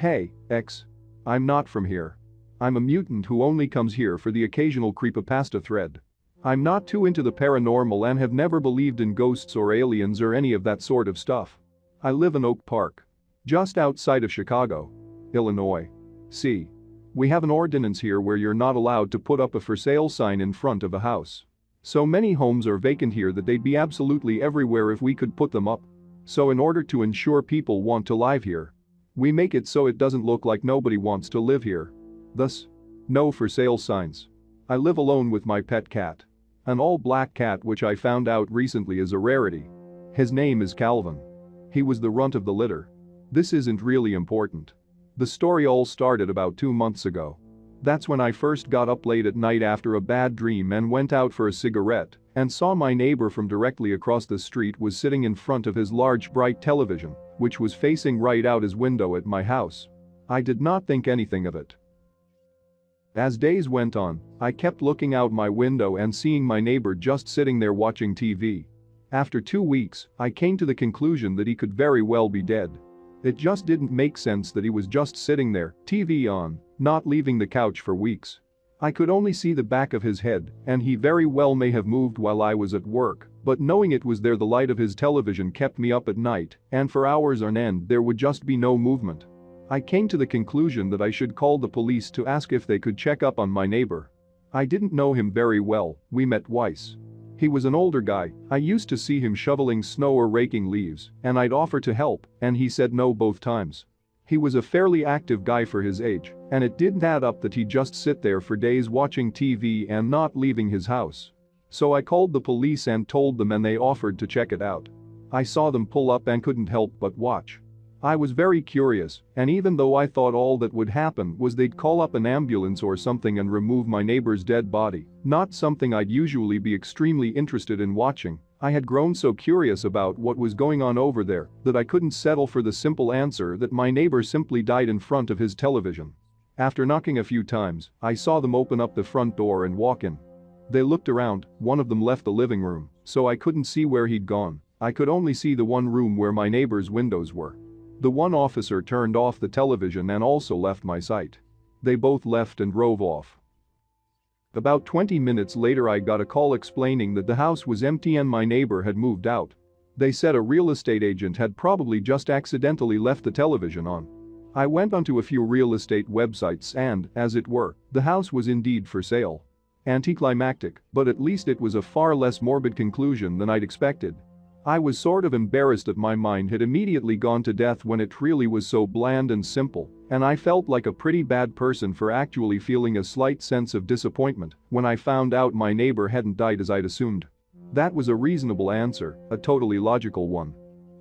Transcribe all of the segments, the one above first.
Hey, X. I'm not from here. I'm a mutant who only comes here for the occasional creepypasta thread. I'm not too into the paranormal and have never believed in ghosts or aliens or any of that sort of stuff. I live in Oak Park. Just outside of Chicago, Illinois. See. We have an ordinance here where you're not allowed to put up a for sale sign in front of a house. So many homes are vacant here that they'd be absolutely everywhere if we could put them up. So in order to ensure people want to live here, we make it so it doesn't look like nobody wants to live here. Thus, no for sale signs. I live alone with my pet cat. An all-black cat which I found out recently is a rarity. His name is Calvin. He was the runt of the litter. This isn't really important. The story all started about 2 months ago. That's when I first got up late at night after a bad dream and went out for a cigarette and saw my neighbor from directly across the street was sitting in front of his large bright television, which was facing right out his window at my house. I did not think anything of it. As days went on, I kept looking out my window and seeing my neighbor just sitting there watching TV. After 2 weeks, I came to the conclusion that he could very well be dead. It just didn't make sense that he was just sitting there, TV on, not leaving the couch for weeks. I could only see the back of his head, and he very well may have moved while I was at work, but knowing it was there, the light of his television kept me up at night, and for hours on end there would just be no movement. I came to the conclusion that I should call the police to ask if they could check up on my neighbor. I didn't know him very well, we met twice. He was an older guy. I used to see him shoveling snow or raking leaves, and I'd offer to help, and he said no both times. He was a fairly active guy for his age, and it didn't add up that he'd just sit there for days watching TV and not leaving his house. So I called the police and told them, and they offered to check it out. I saw them pull up and couldn't help but watch. I was very curious, and even though I thought all that would happen was they'd call up an ambulance or something and remove my neighbor's dead body, not something I'd usually be extremely interested in watching, I had grown so curious about what was going on over there that I couldn't settle for the simple answer that my neighbor simply died in front of his television. After knocking a few times, I saw them open up the front door and walk in. They looked around, one of them left the living room, so I couldn't see where he'd gone. I could only see the one room where my neighbor's windows were. The one officer turned off the television and also left my sight. They both left and drove off. About 20 minutes later I got a call explaining that the house was empty and my neighbor had moved out. They said a real estate agent had probably just accidentally left the television on. I went onto a few real estate websites and, as it were, the house was indeed for sale. Anticlimactic, but at least it was a far less morbid conclusion than I'd expected. I was sort of embarrassed that my mind had immediately gone to death when it really was so bland and simple, and I felt like a pretty bad person for actually feeling a slight sense of disappointment when I found out my neighbor hadn't died as I'd assumed. That was a reasonable answer, a totally logical one.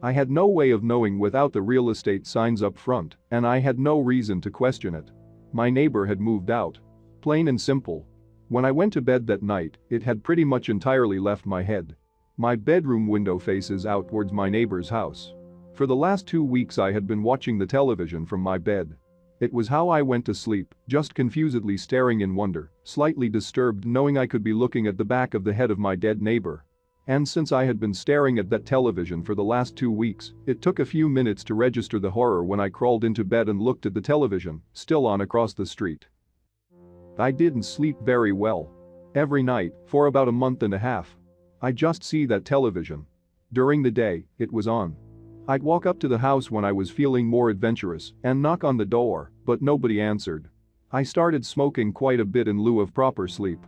I had no way of knowing without the real estate signs up front, and I had no reason to question it. My neighbor had moved out. Plain and simple. When I went to bed that night, it had pretty much entirely left my head. My bedroom window faces out towards my neighbor's house. For the last 2 weeks I had been watching the television from my bed. It was how I went to sleep, just confusedly staring in wonder, slightly disturbed knowing I could be looking at the back of the head of my dead neighbor. And since I had been staring at that television for the last 2 weeks, it took a few minutes to register the horror when I crawled into bed and looked at the television, still on across the street. I didn't sleep very well. Every night, for about a month and a half. I just see that television. During the day, it was on. I'd walk up to the house when I was feeling more adventurous and knock on the door, but nobody answered. I started smoking quite a bit in lieu of proper sleep.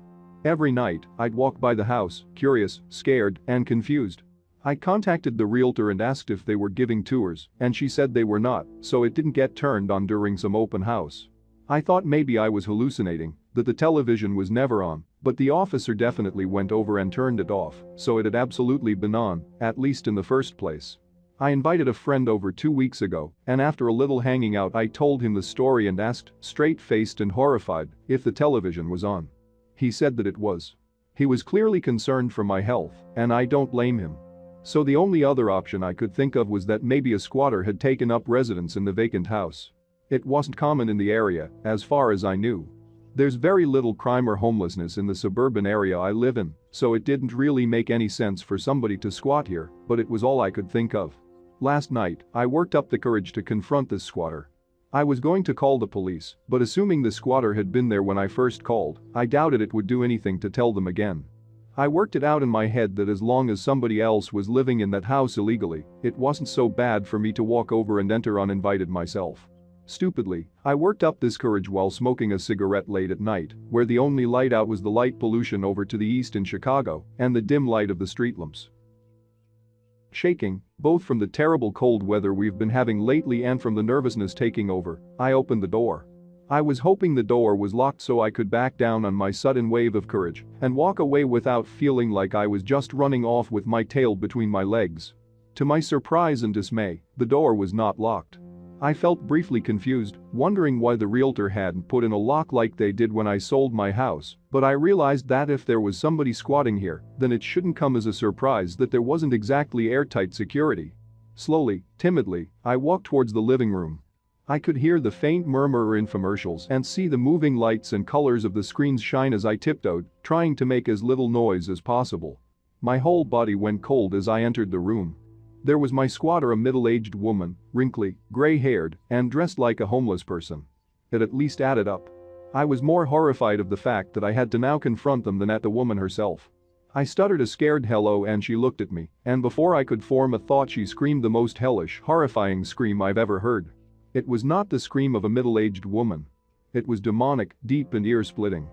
Every night, I'd walk by the house, curious, scared, and confused. I contacted the realtor and asked if they were giving tours, and she said they were not, so it didn't get turned on during some open house. I thought maybe I was hallucinating, that the television was never on, but the officer definitely went over and turned it off, so it had absolutely been on, at least in the first place. I invited a friend over 2 weeks ago, and after a little hanging out I told him the story and asked, straight-faced and horrified, if the television was on. He said that it was. He was clearly concerned for my health, and I don't blame him. So the only other option I could think of was that maybe a squatter had taken up residence in the vacant house. It wasn't common in the area, as far as I knew. There's very little crime or homelessness in the suburban area I live in, so it didn't really make any sense for somebody to squat here, but it was all I could think of. Last night, I worked up the courage to confront this squatter. I was going to call the police, but assuming the squatter had been there when I first called, I doubted it would do anything to tell them again. I worked it out in my head that as long as somebody else was living in that house illegally, it wasn't so bad for me to walk over and enter uninvited myself. Stupidly, I worked up this courage while smoking a cigarette late at night, where the only light out was the light pollution over to the east in Chicago and the dim light of the street lamps. Shaking, both from the terrible cold weather we've been having lately and from the nervousness taking over, I opened the door. I was hoping the door was locked so I could back down on my sudden wave of courage and walk away without feeling like I was just running off with my tail between my legs. To my surprise and dismay, the door was not locked. I felt briefly confused, wondering why the realtor hadn't put in a lock like they did when I sold my house, but I realized that if there was somebody squatting here, then it shouldn't come as a surprise that there wasn't exactly airtight security. Slowly, timidly, I walked towards the living room. I could hear the faint murmur in infomercials and see the moving lights and colors of the screens shine as I tiptoed, trying to make as little noise as possible. My whole body went cold as I entered the room. There was my squatter, a middle-aged woman, wrinkly, gray-haired, and dressed like a homeless person. It at least added up. I was more horrified of the fact that I had to now confront them than at the woman herself. I stuttered a scared hello and she looked at me, and before I could form a thought she screamed the most hellish, horrifying scream I've ever heard. It was not the scream of a middle-aged woman. It was demonic, deep and ear-splitting.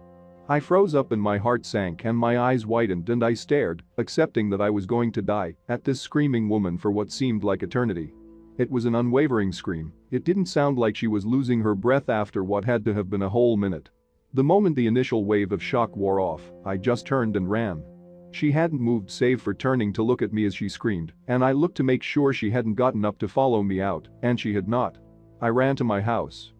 I froze up and my heart sank and my eyes widened and I stared, accepting that I was going to die, at this screaming woman for what seemed like eternity. It was an unwavering scream. It didn't sound like she was losing her breath after what had to have been a whole minute. The moment the initial wave of shock wore off, I just turned and ran. She hadn't moved save for turning to look at me as she screamed, and I looked to make sure she hadn't gotten up to follow me out, and she had not. I ran to my house.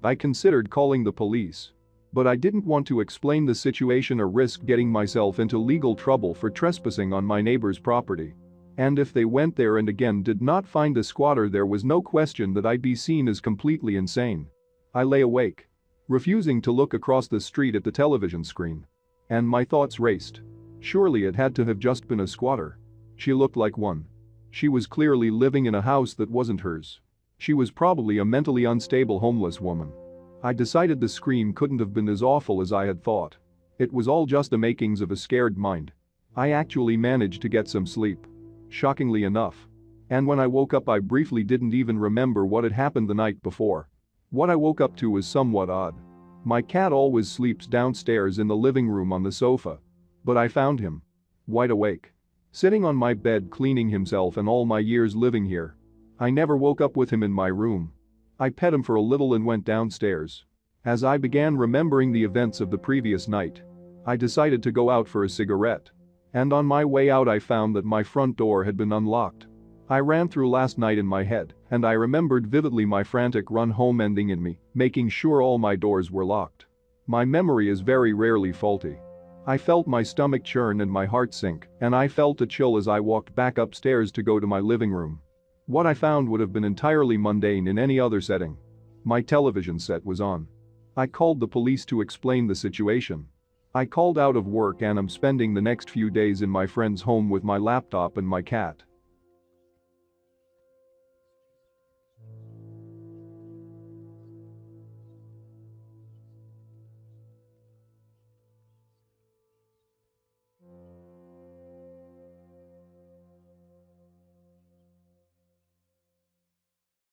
I considered calling the police. But I didn't want to explain the situation or risk getting myself into legal trouble for trespassing on my neighbor's property. And if they went there and again did not find the squatter, there was no question that I'd be seen as completely insane. I lay awake, refusing to look across the street at the television screen. And my thoughts raced. Surely it had to have just been a squatter. She looked like one. She was clearly living in a house that wasn't hers. She was probably a mentally unstable homeless woman. I decided the scream couldn't have been as awful as I had thought. It was all just the makings of a scared mind. I actually managed to get some sleep. Shockingly enough. And when I woke up I briefly didn't even remember what had happened the night before. What I woke up to was somewhat odd. My cat always sleeps downstairs in the living room on the sofa. But I found him. Wide awake. Sitting on my bed cleaning himself in all my years living here. I never woke up with him in my room. I pet him for a little and went downstairs. As I began remembering the events of the previous night, I decided to go out for a cigarette. And on my way out I found that my front door had been unlocked. I ran through last night in my head, and I remembered vividly my frantic run home ending in me making sure all my doors were locked. My memory is very rarely faulty. I felt my stomach churn and my heart sink, and I felt a chill as I walked back upstairs to go to my living room. What I found would have been entirely mundane in any other setting. My television set was on. I called the police to explain the situation. I called out of work and I'm spending the next few days in my friend's home with my laptop and my cat.